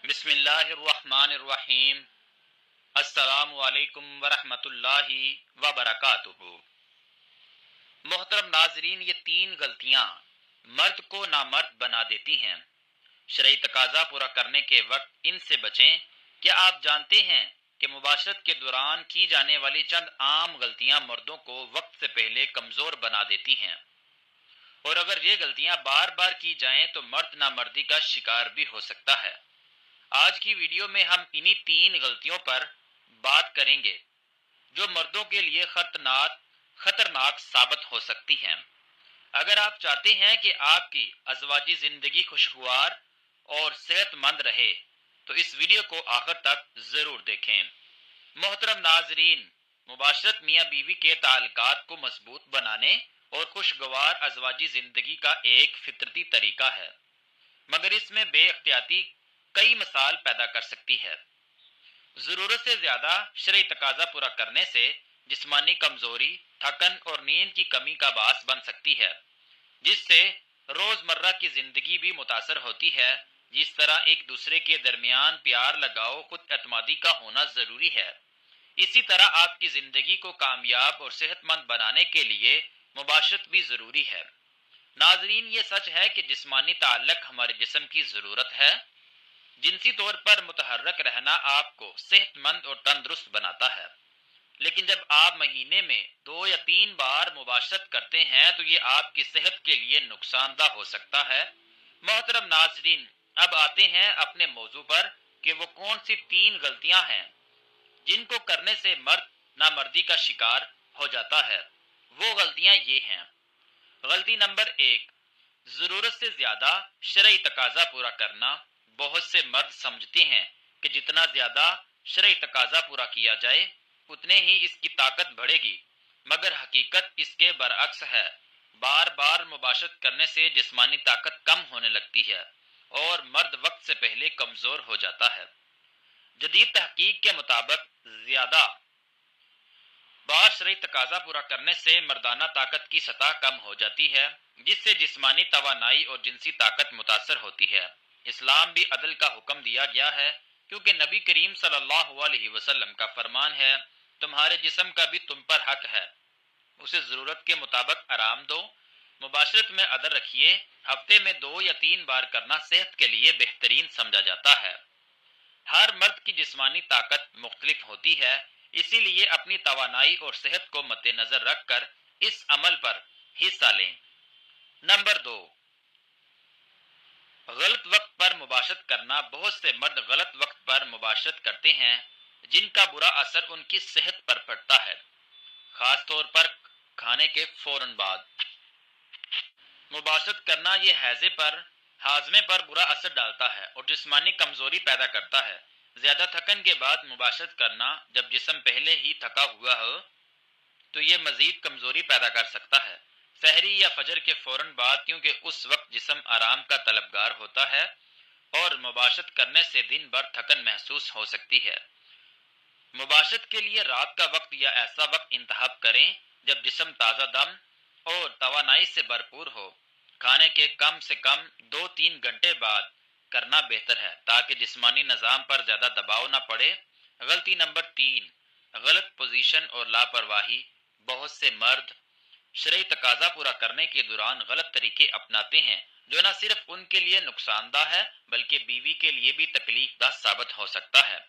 بسم اللہ الرحمن الرحیم۔ السلام علیکم ورحمۃ اللہ وبرکاتہ۔ محترم ناظرین، یہ تین غلطیاں مرد کو نامرد بنا دیتی ہیں۔ شرعی تقاضا پورا کرنے کے وقت ان سے بچیں۔ کیا آپ جانتے ہیں کہ مباشرت کے دوران کی جانے والی چند عام غلطیاں مردوں کو وقت سے پہلے کمزور بنا دیتی ہیں، اور اگر یہ غلطیاں بار بار کی جائیں تو مرد نامردی کا شکار بھی ہو سکتا ہے۔ آج کی ویڈیو میں ہم انہی تین غلطیوں پر بات کریں گے جو مردوں کے لیے خطرناک ثابت ہو سکتی ہیں۔ اگر آپ چاہتے ہیں کہ آپ کی ازواجی زندگی خوشگوار اور صحت مند رہے تو اس ویڈیو کو آخر تک ضرور دیکھیں۔ محترم ناظرین، مباشرت میاں بیوی کے تعلقات کو مضبوط بنانے اور خوشگوار ازواجی زندگی کا ایک فطرتی طریقہ ہے، مگر اس میں بے احتیاطی کئی مسائل پیدا کر سکتی ہے۔ ضرورت سے زیادہ شرعی تقاضا پورا کرنے سے جسمانی کمزوری، تھکن اور نیند کی کمی کا باعث بن سکتی ہے، جس سے روزمرہ کی زندگی بھی متاثر ہوتی ہے۔ جس طرح ایک دوسرے کے درمیان پیار، لگاؤ، خود اعتمادی کا ہونا ضروری ہے، اسی طرح آپ کی زندگی کو کامیاب اور صحت مند بنانے کے لیے مباشرت بھی ضروری ہے۔ ناظرین، یہ سچ ہے کہ جسمانی تعلق ہمارے جسم کی ضرورت ہے۔ جنسی طور پر متحرک رہنا آپ کو صحت مند اور تندرست بناتا ہے، لیکن جب آپ مہینے میں 2 یا 3 بار مباشرت کرتے ہیں تو یہ آپ کی صحت کے لیے نقصان دہ ہو سکتا ہے۔ محترم ناظرین، اب آتے ہیں اپنے موضوع پر کہ وہ کون سی 3 غلطیاں ہیں جن کو کرنے سے مرد نامردی کا شکار ہو جاتا ہے۔ وہ غلطیاں یہ ہیں۔ غلطی نمبر 1، ضرورت سے زیادہ شرعی تقاضا پورا کرنا۔ بہت سے مرد سمجھتے ہیں کہ جتنا زیادہ شرعی تقاضا پورا کیا جائے اتنے ہی اس کی طاقت بڑھے گی، مگر حقیقت اس کے برعکس ہے۔ بار بار مباشرت کرنے سے جسمانی طاقت کم ہونے لگتی ہے اور مرد وقت سے پہلے کمزور ہو جاتا ہے۔ جدید تحقیق کے مطابق زیادہ بار شرعی تقاضا پورا کرنے سے مردانہ طاقت کی سطح کم ہو جاتی ہے، جس سے جسمانی توانائی اور جنسی طاقت متاثر ہوتی ہے۔ اسلام بھی عدل کا حکم دیا گیا ہے، کیونکہ نبی کریم صلی اللہ علیہ وسلم کا فرمان ہے، تمہارے جسم کا بھی تم پر حق ہے، اسے ضرورت کے مطابق آرام دو۔ مباشرت میں عدل رکھیے۔ ہفتے میں 2 یا 3 بار کرنا صحت کے لیے بہترین سمجھا جاتا ہے۔ ہر مرد کی جسمانی طاقت مختلف ہوتی ہے، اسی لیے اپنی توانائی اور صحت کو مد نظر رکھ کر اس عمل پر حصہ لیں۔ نمبر 2، غلط وقت پر مباشرت کرنا۔ بہت سے مرد غلط وقت پر مباشرت کرتے ہیں، جن کا برا اثر ان کی صحت پر پڑتا ہے، خاص طور پر کھانے کے فوراً بعد مباشرت کرنا۔ یہ ہاضمے پر برا اثر ڈالتا ہے اور جسمانی کمزوری پیدا کرتا ہے۔ زیادہ تھکن کے بعد مباشرت کرنا، جب جسم پہلے ہی تھکا ہوا ہو تو یہ مزید کمزوری پیدا کر سکتا ہے۔ سحری یا فجر کے فوراً بعد، کیونکہ اس وقت جسم آرام کا طلبگار ہوتا ہے اور مباشرت کرنے سے دن بھر تھکن محسوس ہو سکتی ہے۔ مباشرت کے لیے رات کا وقت یا ایسا وقت انتخاب کریں جب جسم تازہ دم اور توانائی سے بھرپور ہو۔ کھانے کے کم سے کم 2-3 گھنٹے بعد کرنا بہتر ہے تاکہ جسمانی نظام پر زیادہ دباؤ نہ پڑے۔ غلطی نمبر 3، غلط پوزیشن اور لاپرواہی۔ بہت سے مرد شرعی تقاضا پورا کرنے کے دوران غلط طریقے اپناتے ہیں، جو نہ صرف ان کے لیے نقصان دہ ہے بلکہ بیوی کے لیے بھی تکلیف دہ ثابت ہو سکتا ہے۔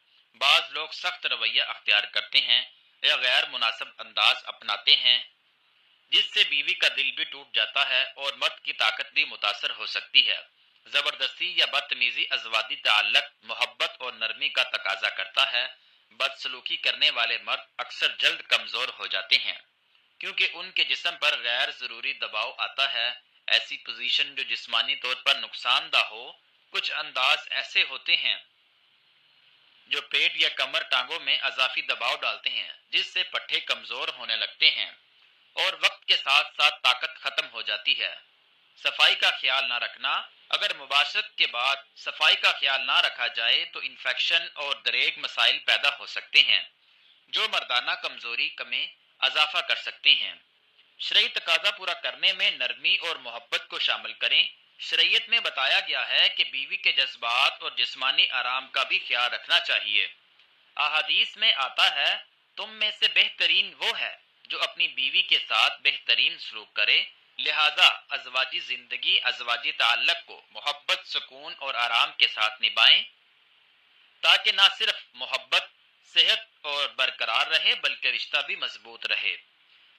بعض لوگ سخت رویہ اختیار کرتے ہیں یا غیر مناسب انداز اپناتے ہیں، جس سے بیوی کا دل بھی ٹوٹ جاتا ہے اور مرد کی طاقت بھی متاثر ہو سکتی ہے۔ زبردستی یا بدتمیزی ازواجی تعلق محبت اور نرمی کا تقاضا کرتا ہے۔ بدسلوکی کرنے والے مرد اکثر جلد کمزور ہو جاتے ہیں کیونکہ ان کے جسم پر غیر ضروری دباؤ آتا ہے۔ ایسی پوزیشن جو جسمانی طور پر نقصان دہ ہو۔ کچھ انداز ایسے ہوتے ہیں جو پیٹ یا کمر ٹانگوں میں اضافی دباؤ ڈالتے ہیں، جس سے پٹھے کمزور ہونے لگتے ہیں اور وقت کے ساتھ ساتھ طاقت ختم ہو جاتی ہے۔ صفائی کا خیال نہ رکھنا۔ اگر مباشرت کے بعد صفائی کا خیال نہ رکھا جائے تو انفیکشن اور دیرگ مسائل پیدا ہو سکتے ہیں، جو مردانہ کمزوری میں اضافہ کر سکتے ہیں۔ شرعی تقاضا پورا کرنے میں نرمی اور محبت کو شامل کریں۔ شریعت میں بتایا گیا ہے کہ بیوی کے جذبات اور جسمانی آرام کا بھی خیال رکھنا چاہیے۔ احادیث میں آتا ہے، تم میں سے بہترین وہ ہے جو اپنی بیوی کے ساتھ بہترین سلوک کرے، لہذا ازواجی زندگی، ازواجی تعلق کو محبت، سکون اور آرام کے ساتھ نبھائیں، تاکہ نہ صرف محبت، صحت اور برقرار رہے بلکہ رشتہ بھی مضبوط رہے۔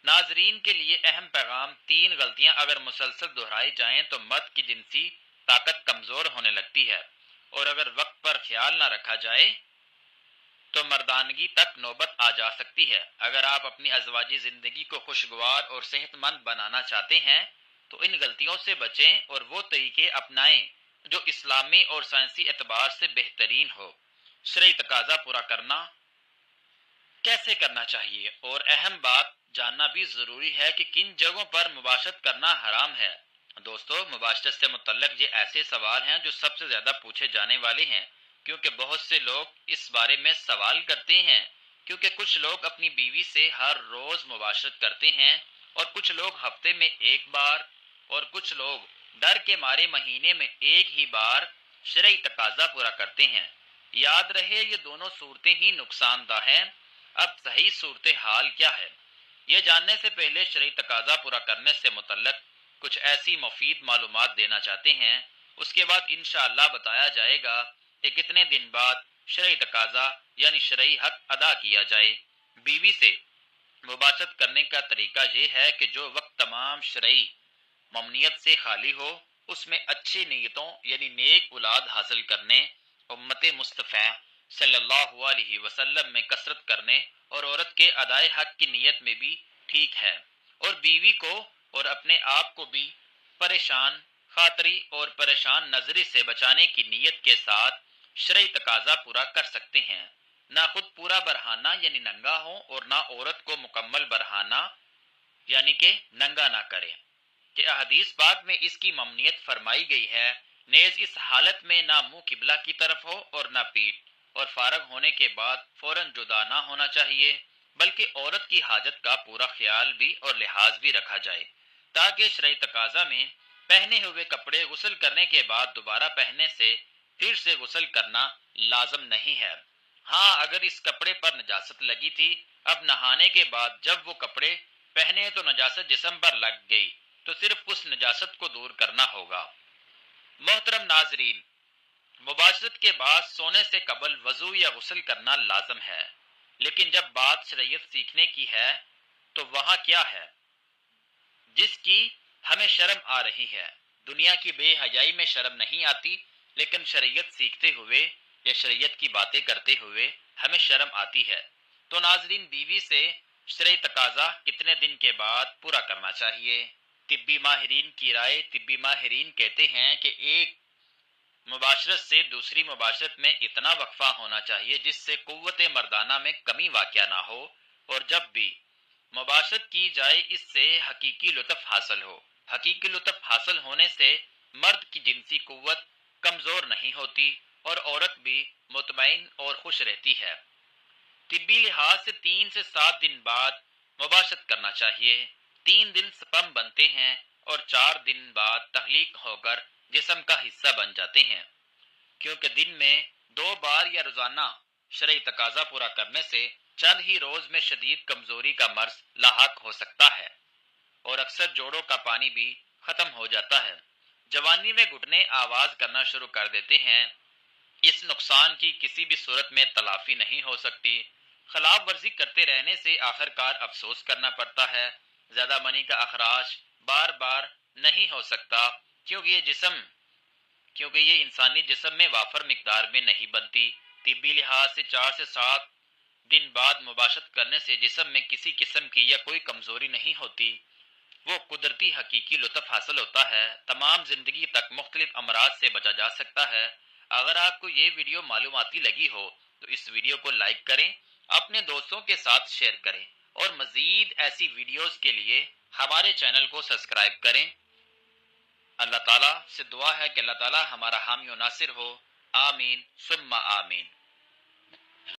ناظرین کے لیے اہم پیغام، 3 غلطیاں اگر مسلسل دہرائی جائیں تو مرد کی جنسی طاقت کمزور ہونے لگتی ہے، اور اگر وقت پر خیال نہ رکھا جائے تو مردانگی تک نوبت آ جا سکتی ہے۔ اگر آپ اپنی ازواجی زندگی کو خوشگوار اور صحت مند بنانا چاہتے ہیں تو ان غلطیوں سے بچیں اور وہ طریقے اپنائیں جو اسلامی اور سائنسی اعتبار سے بہترین ہو۔ شرعی تقاضا پورا کرنا کیسے کرنا چاہیے، اور اہم بات جاننا بھی ضروری ہے کہ کن جگہوں پر مباشرت کرنا حرام ہے۔ دوستو، مباشرت سے متعلق یہ ایسے سوال ہیں جو سب سے زیادہ پوچھے جانے والے ہیں، کیونکہ بہت سے لوگ اس بارے میں سوال کرتے ہیں، کیونکہ کچھ لوگ اپنی بیوی سے ہر روز مباشرت کرتے ہیں، اور کچھ لوگ ہفتے میں ایک بار، اور کچھ لوگ ڈر کے مارے مہینے میں ایک ہی بار شرعی تقاضا پورا کرتے ہیں۔ یاد رہے، یہ دونوں صورتیں ہی نقصان دہ ہیں۔ اب صحیح صورتحال کیا ہے، یہ جاننے سے پہلے شرعی تقاضا پورا کرنے سے متعلق کچھ ایسی مفید معلومات دینا چاہتے ہیں۔ اس کے بعد انشاءاللہ بتایا جائے گا کہ کتنے دن بعد شرعی تقاضا یعنی شرعی حق ادا کیا جائے۔ بیوی سے مباشرت کرنے کا طریقہ یہ ہے کہ جو وقت تمام شرعی ممنوعیت سے خالی ہو، اس میں اچھی نیتوں یعنی نیک اولاد حاصل کرنے، امت مصطفیٰ صلی اللہ علیہ وسلم میں کثرت کرنے اور عورت کے ادائے حق کی نیت میں بھی ٹھیک ہے، اور بیوی کو اور اپنے آپ کو بھی پریشان خاطری اور پریشان نظری سے بچانے کی نیت کے ساتھ شرعی تقاضا پورا کر سکتے ہیں۔ نہ خود پورا برہانہ یعنی ننگا ہو، اور نہ عورت کو مکمل برہانہ یعنی کہ ننگا نہ کرے، کہ احادیث پاک میں اس کی ممنوعیت فرمائی گئی ہے۔ نیز اس حالت میں نہ منہ قبلہ کی طرف ہو اور نہ پیٹھ، اور فارغ ہونے کے بعد فوراً جدا نہ ہونا چاہیے، بلکہ عورت کی حاجت کا پورا خیال بھی اور لحاظ بھی رکھا جائے، تاکہ شرعی تقاضا میں پہنے ہوئے کپڑے غسل کرنے کے بعد دوبارہ پہننے سے پھر سے غسل کرنا لازم نہیں ہے۔ ہاں، اگر اس کپڑے پر نجاست لگی تھی، اب نہانے کے بعد جب وہ کپڑے پہنے تو نجاست جسم پر لگ گئی، تو صرف اس نجاست کو دور کرنا ہوگا۔ محترم ناظرین، مباشرت کے بعد سونے سے قبل وضو یا غسل کرنا لازم ہے، لیکن جب بات شریعت سیکھنے کی ہے تو وہاں کیا ہے جس کی ہمیں شرم آ رہی ہے؟ دنیا کی بے حیائی میں شرم نہیں آتی، لیکن شریعت سیکھتے ہوئے یا شریعت کی باتیں کرتے ہوئے ہمیں شرم آتی ہے۔ تو ناظرین، بیوی سے شرعی تقاضا کتنے دن کے بعد پورا کرنا چاہیے؟ طبی ماہرین کی رائے، طبی ماہرین کہتے ہیں کہ ایک مباشرت سے دوسری مباشرت میں اتنا وقفہ ہونا چاہیے جس سے قوت مردانہ میں کمی واقع نہ ہو، اور جب بھی مباشرت کی جائے اس سے حقیقی لطف حاصل ہو۔ حقیقی لطف حاصل ہونے سے مرد کی جنسی قوت کمزور نہیں ہوتی اور عورت بھی مطمئن اور خوش رہتی ہے۔ طبی لحاظ سے 3 سے 7 دن بعد مباشرت کرنا چاہیے۔ 3 دن سپرم بنتے ہیں اور 4 دن بعد تخلیق ہو کر جسم کا حصہ بن جاتے ہیں، کیونکہ دن میں 2 بار یا روزانہ شرعی تقاضا پورا کرنے سے چند ہی روز میں شدید کمزوری کا مرض لاحق ہو سکتا ہے، اور اکثر جوڑوں کا پانی بھی ختم ہو جاتا ہے۔ جوانی میں گھٹنے آواز کرنا شروع کر دیتے ہیں۔ اس نقصان کی کسی بھی صورت میں تلافی نہیں ہو سکتی۔ خلاف ورزی کرتے رہنے سے آخر کار افسوس کرنا پڑتا ہے۔ زیادہ منی کا اخراج بار بار نہیں ہو سکتا، کیونکہ یہ انسانی جسم میں وافر مقدار میں نہیں بنتی۔ طبی لحاظ سے 4 سے 7 دن بعد مباشرت کرنے سے جسم میں کسی قسم کی یا کوئی کمزوری نہیں ہوتی، وہ قدرتی حقیقی لطف حاصل ہوتا ہے۔ تمام زندگی تک مختلف امراض سے بچا جا سکتا ہے۔ اگر آپ کو یہ ویڈیو معلوماتی لگی ہو تو اس ویڈیو کو لائک کریں، اپنے دوستوں کے ساتھ شیئر کریں، اور مزید ایسی ویڈیوز کے لیے ہمارے چینل کو سبسکرائب کریں۔ اللہ تعالیٰ سے دعا ہے کہ اللہ تعالیٰ ہمارا حامی و ناصر ہو۔ آمین ثم آمین۔